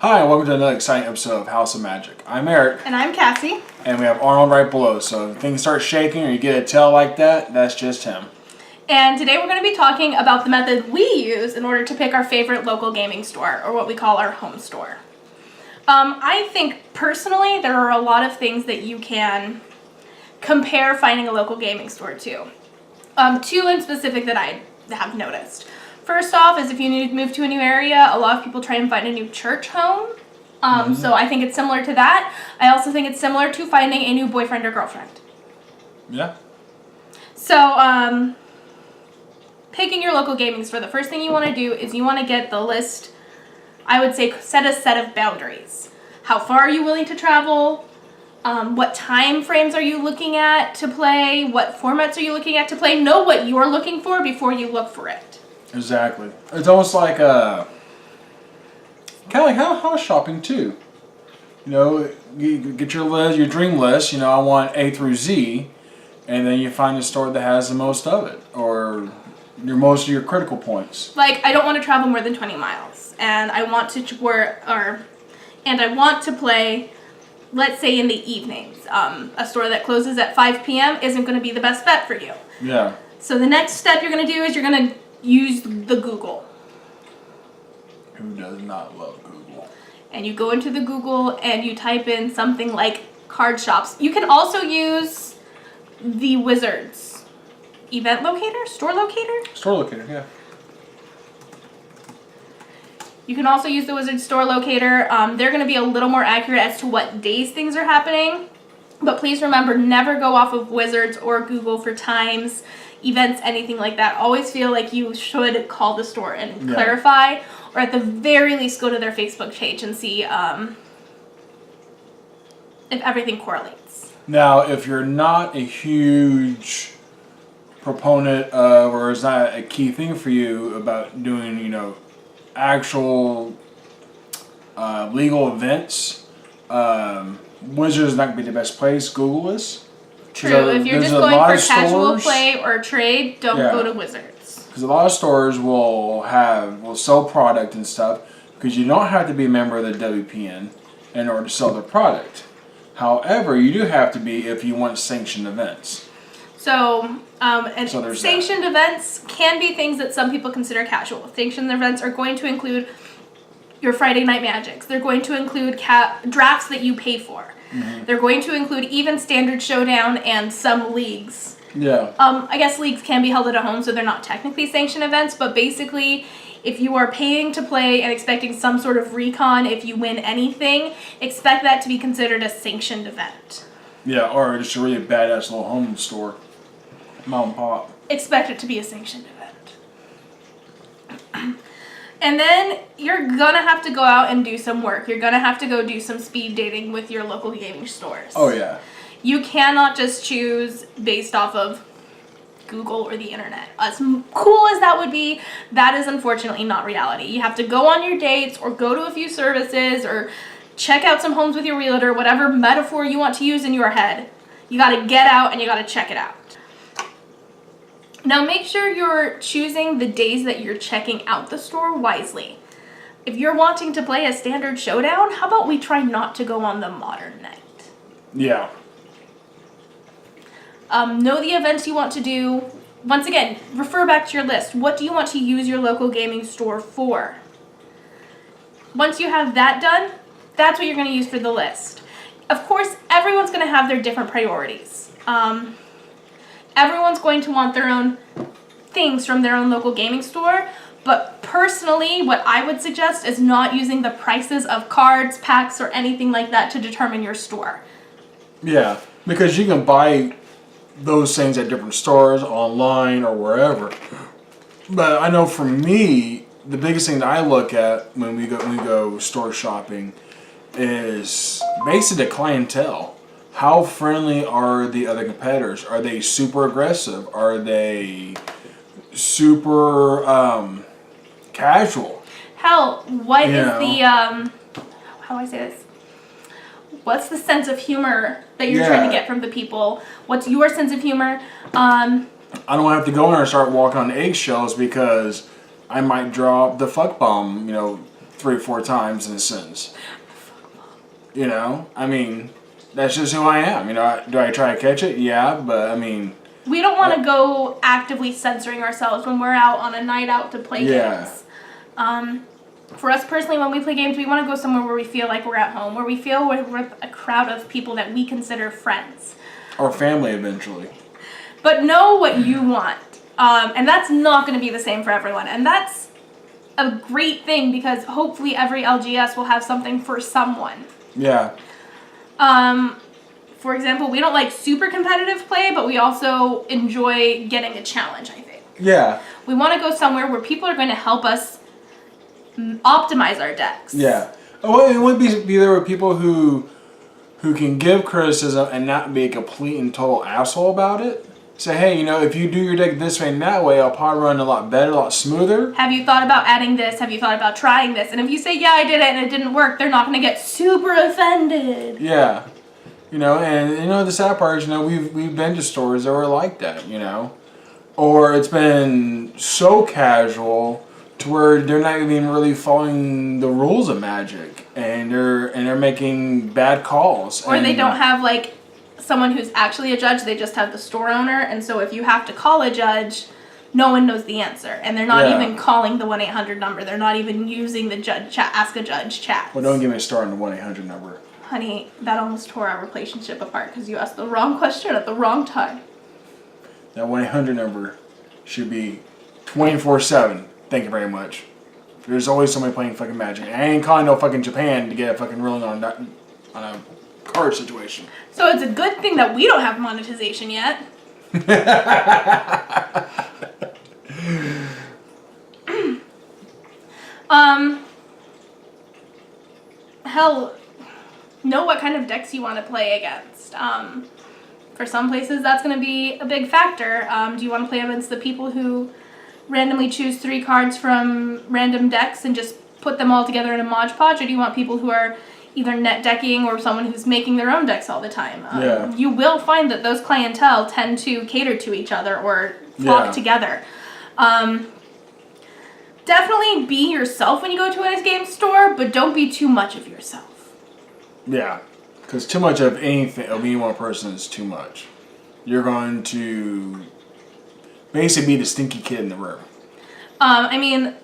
Hi, and welcome to another exciting episode of House of Magic. I'm Eric. And I'm Cassie. And we have Arnold right below, so if things start shaking or you get a tell like that, that's just him. And today we're going to be talking about the method we use in order to pick our favorite local gaming store, or what we call our home store. I think, personally, there are a lot of things that you can compare finding a local gaming store to. Two in specific that I have noticed. First off is if you need to move to a new area, a lot of people try and find a new church home. So I think it's similar to that. I also think it's similar to finding a new boyfriend or girlfriend. Yeah. So, picking your local gaming store, the first thing you want to do is you want to get the list, I would say set a set of boundaries. How far are you willing to travel? What time frames are you looking at to play? What formats are you looking at to play? Know what you're looking for before you look for it. Exactly. It's almost like kind of like house shopping too. You know, you get your list, your dream list. You know, I want A through Z, and then you find a store that has the most of it, or most of your critical points. Like, I don't want to travel more than 20 miles, and I want to play, let's say, in the evenings. A store that closes at 5 p.m. isn't going to be the best bet for you. Yeah. So the next step you're going to do is you're going to use the Google. Who does not love Google? And you go into the Google and you type in something like card shops. You can also use the Wizards event locator, store locator? Store locator, yeah. You can also use the Wizards store locator. They're going to be a little more accurate as to what days things are happening. But please remember, never go off of Wizards or Google for times, events, anything like that. Always feel like you should call the store and clarify, or at the very least go to their Facebook page and see if everything correlates. Now, if you're not a huge proponent of, or is not a key thing for you about doing, you know, actual legal events, Wizards is not going to be the best place. Google is. True. If you're just going for casual play or trade, don't go to Wizards. Because a lot of stores will sell product and stuff, because you don't have to be a member of the WPN in order to sell their product. However, you do have to be if you want sanctioned events. So sanctioned events can be things that some people consider casual. Sanctioned events are going to include your Friday Night Magics. They're going to include drafts that you pay for. Mm-hmm. They're going to include even Standard Showdown and some leagues. Yeah. I guess leagues can be held at a home, so they're not technically sanctioned events, but basically, if you are paying to play and expecting some sort of recon, if you win anything, expect that to be considered a sanctioned event. Yeah, or just a really badass little home store. Mom and pop. Expect it to be a sanctioned event. And then you're going to have to go out and do some work. You're going to have to go do some speed dating with your local gaming stores. Oh, yeah. You cannot just choose based off of Google or the internet. As cool as that would be, that is unfortunately not reality. You have to go on your dates or go to a few services or check out some homes with your realtor, whatever metaphor you want to use in your head. You got to get out and you got to check it out. Now make sure you're choosing the days that you're checking out the store wisely. If you're wanting to play a Standard Showdown, how about we try not to go on the modern night? Yeah. Know the events you want to do. Once again, refer back to your list. What do you want to use your local gaming store for? Once you have that done, that's what you're going to use for the list. Of course, everyone's going to have their different priorities. Everyone's going to want their own things from their own local gaming store, but personally, what I would suggest is not using the prices of cards, packs, or anything like that to determine your store. Yeah, because you can buy those things at different stores, online, or wherever. But I know for me, the biggest thing that I look at when we go store shopping is basically the clientele. How friendly are the other competitors? Are they super aggressive? Are they super casual? Hell, what is the how do I say this? What's the sense of humor that you're trying to get from the people? What's your sense of humor? I don't have to go in there and start walking on eggshells because I might drop the fuck bomb, 3 or 4 times in a sentence. You know, I mean, that's just who I am. You know, do I try to catch it? Yeah, but I mean, we don't want to go actively censoring ourselves when we're out on a night out to play games. For us personally, when we play games, we want to go somewhere where we feel like we're at home, where we feel we're with a crowd of people that we consider friends. Or family eventually. But know what you want. And that's not going to be the same for everyone. And that's a great thing because hopefully every LGS will have something for someone. Yeah. For example, we don't like super competitive play, but we also enjoy getting a challenge, I think. Yeah. We want to go somewhere where people are going to help us optimize our decks. Yeah. Well, it would be there with people who can give criticism and not be a complete and total asshole about it. Say, hey, you know, if you do your deck this way and that way, I'll probably run a lot better, a lot smoother. Have you thought about adding this? Have you thought about trying this? And if you say, yeah, I did it and it didn't work, they're not going to get super offended. Yeah. You know, and you know the sad part is, you know, we've been to stores that were like that, you know. Or it's been so casual to where they're not even really following the rules of Magic, and they're making bad calls. Or they don't have like someone who's actually a judge, they just have the store owner, and so if you have to call a judge, no one knows the answer, and they're not even calling the 1-800 number. They're not even using the judge chat, ask a judge chat. Well, don't get me started on the 1-800 number. Honey, that almost tore our relationship apart because you asked the wrong question at the wrong time. That 1-800 number should be 24/7. Thank you very much. There's always somebody playing fucking Magic. I ain't calling no fucking Japan to get a fucking ruling on a card situation. So it's a good thing that we don't have monetization yet. Hell, know what kind of decks you want to play against. For some places, that's going to be a big factor. Do you want to play against the people who randomly choose 3 cards from random decks and just put them all together in a Mod Podge, or do you want people who are either net decking or someone who's making their own decks all the time? You will find that those clientele tend to cater to each other or flock together. Definitely be yourself when you go to a game store, but don't be too much of yourself. Yeah, because too much of anything, of any one person is too much. You're going to basically be the stinky kid in the room. I mean,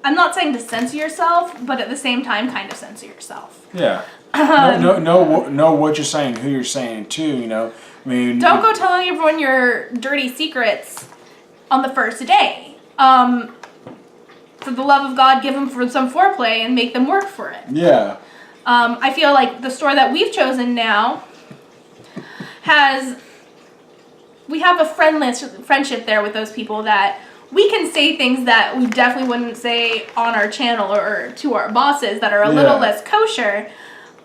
I'm not saying to censor yourself, but at the same time, kind of censor yourself. Yeah. Know what you're saying, who you're saying to, you know. I mean, don't go telling everyone your dirty secrets on the first day. For the love of God, give them for some foreplay and make them work for it. Yeah. I feel like the store that we've chosen now we have a friendship there with those people that we can say things that we definitely wouldn't say on our channel or to our bosses that are a little less kosher,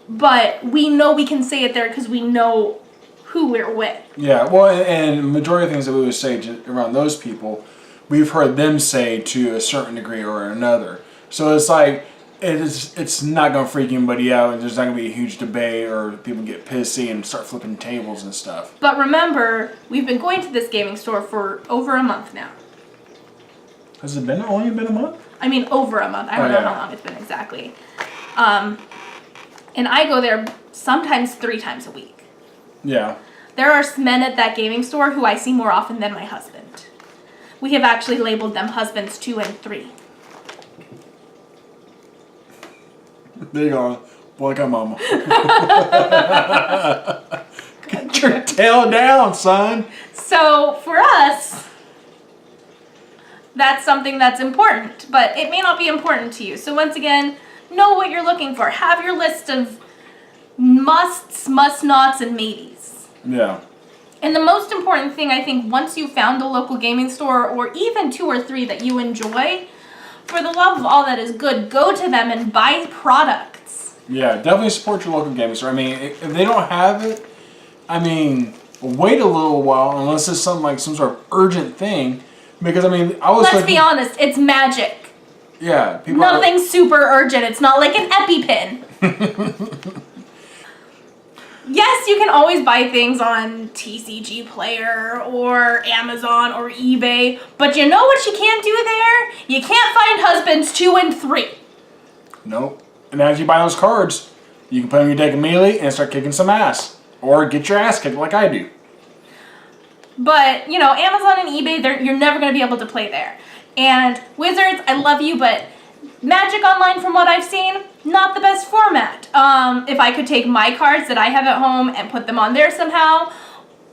but we know we can say it there because we know who we're with. Yeah, well, and the majority of things that we would say around those people, we've heard them say to a certain degree or another. So it's like, it's not going to freak anybody out, and there's not going to be a huge debate or people get pissy and start flipping tables and stuff. But remember, we've been going to this gaming store for over a month now. Has it only been a month? I mean, over a month. I don't know how long it's been exactly. And I go there sometimes 3 times a week. Yeah. There are men at that gaming store who I see more often than my husband. We have actually labeled them husbands 2 and 3. There you go. Like a mama. Get your tail down, son. So for us, that's something that's important, but it may not be important to you. So once again, know what you're looking for. Have your list of musts, must-nots, and maybes. Yeah. And the most important thing, I think, once you've found a local gaming store, or even 2 or 3 that you enjoy, for the love of all that is good, go to them and buy products. Yeah, definitely support your local gaming store. I mean, if they don't have it, I mean, wait a little while unless it's something like some sort of urgent thing. Because, I mean, Let's be honest, it's Magic. Yeah. Nothing super urgent. It's not like an EpiPen. Yes, you can always buy things on TCG Player or Amazon or eBay, but you know what you can't do there? You can't find husbands 2 and 3. Nope. And as you buy those cards, you can put them in your deck immediately and start kicking some ass. Or get your ass kicked like I do. But, you know, Amazon and eBay, you're never going to be able to play there. And Wizards, I love you, but Magic Online, from what I've seen, not the best format. If I could take my cards that I have at home and put them on there somehow,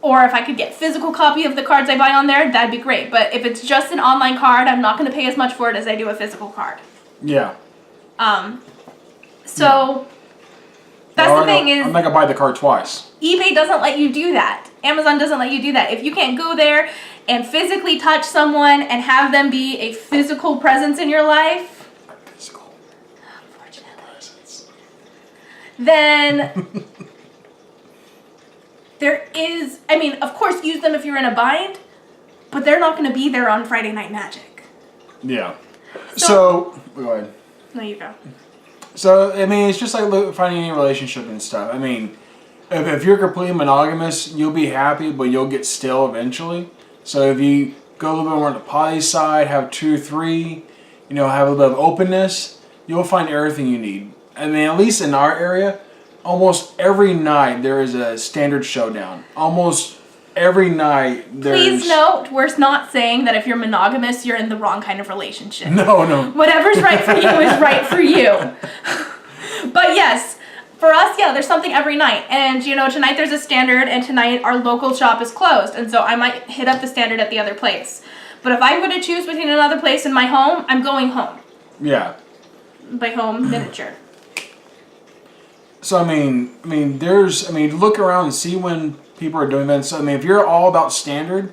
or if I could get physical copy of the cards I buy on there, that'd be great. But if it's just an online card, I'm not going to pay as much for it as I do a physical card. Yeah. So that's the thing is, I'm not going to buy the card twice. eBay doesn't let you do that. Amazon doesn't let you do that. If you can't go there and physically touch someone and have them be a physical presence in your life, then there is, I mean, of course, use them if you're in a bind, but they're not going to be there on Friday Night Magic. Yeah. So go ahead. No, you go. So, I mean, it's just like finding any relationship and stuff. I mean, if you're completely monogamous, you'll be happy, but you'll get stale eventually. So if you go a little bit more on the poly side, have 2 or 3, you know, have a little bit of openness, you'll find everything you need. I mean, at least in our area, almost every night there is a standard showdown. Almost every night there's... Please note, we're not saying that if you're monogamous, you're in the wrong kind of relationship. No. Whatever's right for you is right for you. But yes, for us, yeah, there's something every night. And, you know, tonight there's a standard, and tonight our local shop is closed. And so I might hit up the standard at the other place. But if I'm going to choose between another place and my home, I'm going home. Yeah. By home, miniature. So, I mean, look around and see when people are doing events. So, I mean, if you're all about standard,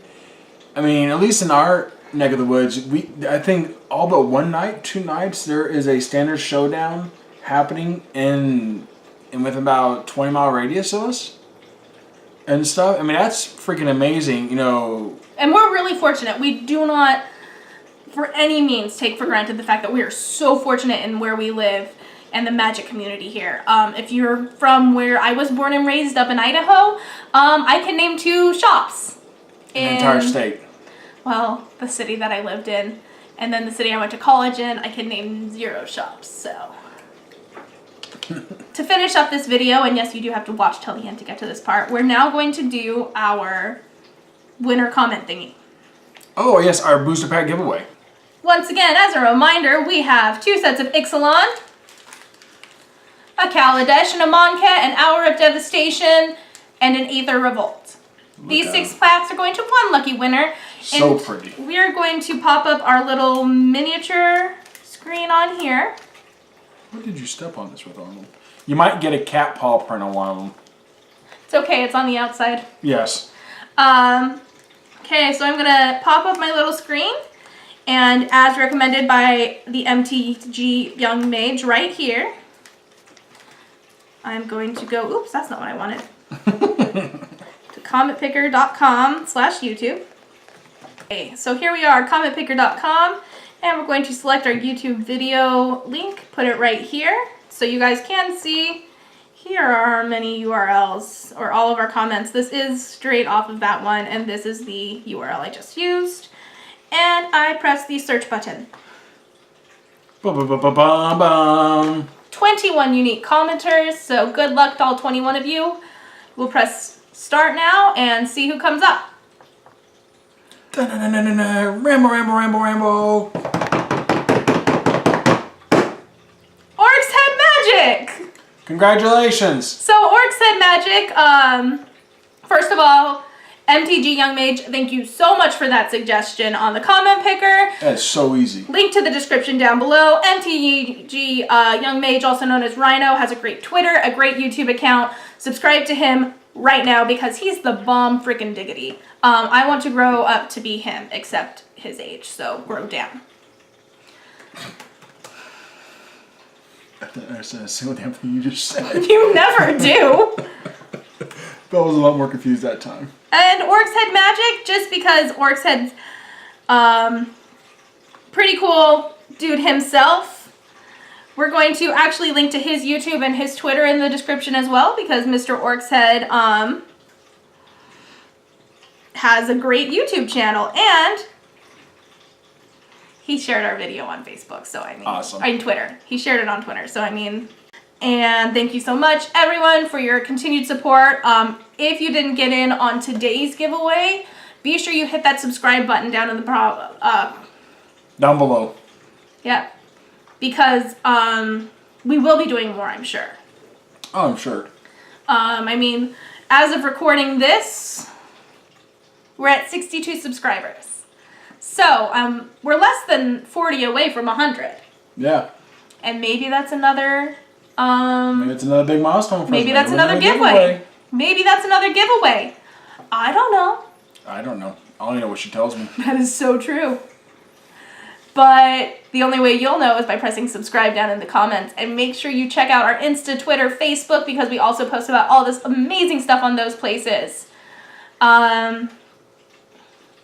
I mean, at least in our neck of the woods, I think all but 1 night, 2 nights, there is a standard showdown happening in within about 20-mile radius of us and stuff. I mean, that's freaking amazing, you know. And we're really fortunate. We do not, for any means, take for granted the fact that we are so fortunate in where we live and the Magic community here. If you're from where I was born and raised up in Idaho, I can name 2 shops. In the entire state. Well, the city that I lived in, and then the city I went to college in, I can name 0 shops, so. To finish up this video, and yes, you do have to watch till the end to get to this part, we're now going to do our winner comment thingy. Oh, yes, our booster pack giveaway. Once again, as a reminder, we have 2 sets of Ixalan, a Kaladesh, and a Monket, an Hour of Devastation, and an Aether Revolt. These 6 packs are going to 1 lucky winner. So and pretty. We are going to pop up our little miniature screen on here. What did you step on this with, Arnold? You might get a cat paw print on one of them. It's okay, it's on the outside. Yes. Okay, so I'm going to pop up my little screen. And as recommended by the MTG Young Mage right here, I'm going to go, oops, that's not what I wanted, to cometpicker.com/YouTube. Okay, so here we are, cometpicker.com, and we're going to select our YouTube video link, put it right here, so you guys can see. Here are our many URLs, or all of our comments. This is straight off of that one, and this is the URL I just used. And I press the search button. 21 unique commenters, so good luck to all 21 of you. We'll press start now and see who comes up. Rambo, Rambo, Rambo, Rambo. Orcs Head Magic! Congratulations. So Orcs Head Magic, first of all, MTG Young Mage, thank you so much for that suggestion on the comment picker. That's so easy. Link to the description down below. MTG Young Mage, also known as Rhino, has a great Twitter, a great YouTube account. Subscribe to him right now because he's the bomb freaking diggity. I want to grow up to be him, except his age, so grow down. I don't understand a single damn thing you just said. You never do. Bill was a lot more confused that time. And Orcs Head Magic, just because Orcs Head's pretty cool dude himself. We're going to actually link to his YouTube and his Twitter in the description as well, because Mr. Orcs Head has a great YouTube channel, and he shared our video on Facebook, so I mean, Awesome. Twitter. He shared it on Twitter, so I mean, and thank you so much, everyone, for your continued support. If you didn't get in on today's giveaway, be sure you hit that subscribe button down in the down below. Yep, because we will be doing more, I'm sure. Oh, I'm sure. I mean, as of recording this, we're at 62 subscribers. So, we're less than 40 away from 100. Yeah. And maybe that's another, maybe it's another big milestone for us. maybe that's another giveaway. Maybe that's another giveaway. I don't know. I don't know. I only know what she tells me. That is so true. But the only way you'll know is by pressing subscribe down in the comments. And make sure you check out our Insta, Twitter, Facebook, because we also post about all this amazing stuff on those places.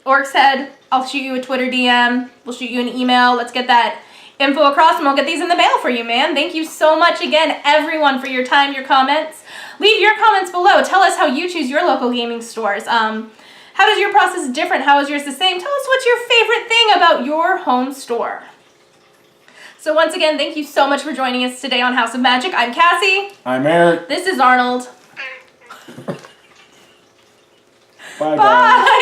Orc said, I'll shoot you a Twitter DM. We'll shoot you an email. Let's get that info across and we'll get these in the mail for you, man. Thank you so much again, everyone, for your time, your comments. Leave your comments below. Tell us how you choose your local gaming stores. How does your process different? How is yours the same? Tell us what's your favorite thing about your home store. So once again, thank you so much for joining us today on House of Magic. I'm Cassie. I'm Eric. This is Arnold. Bye, guys. Bye.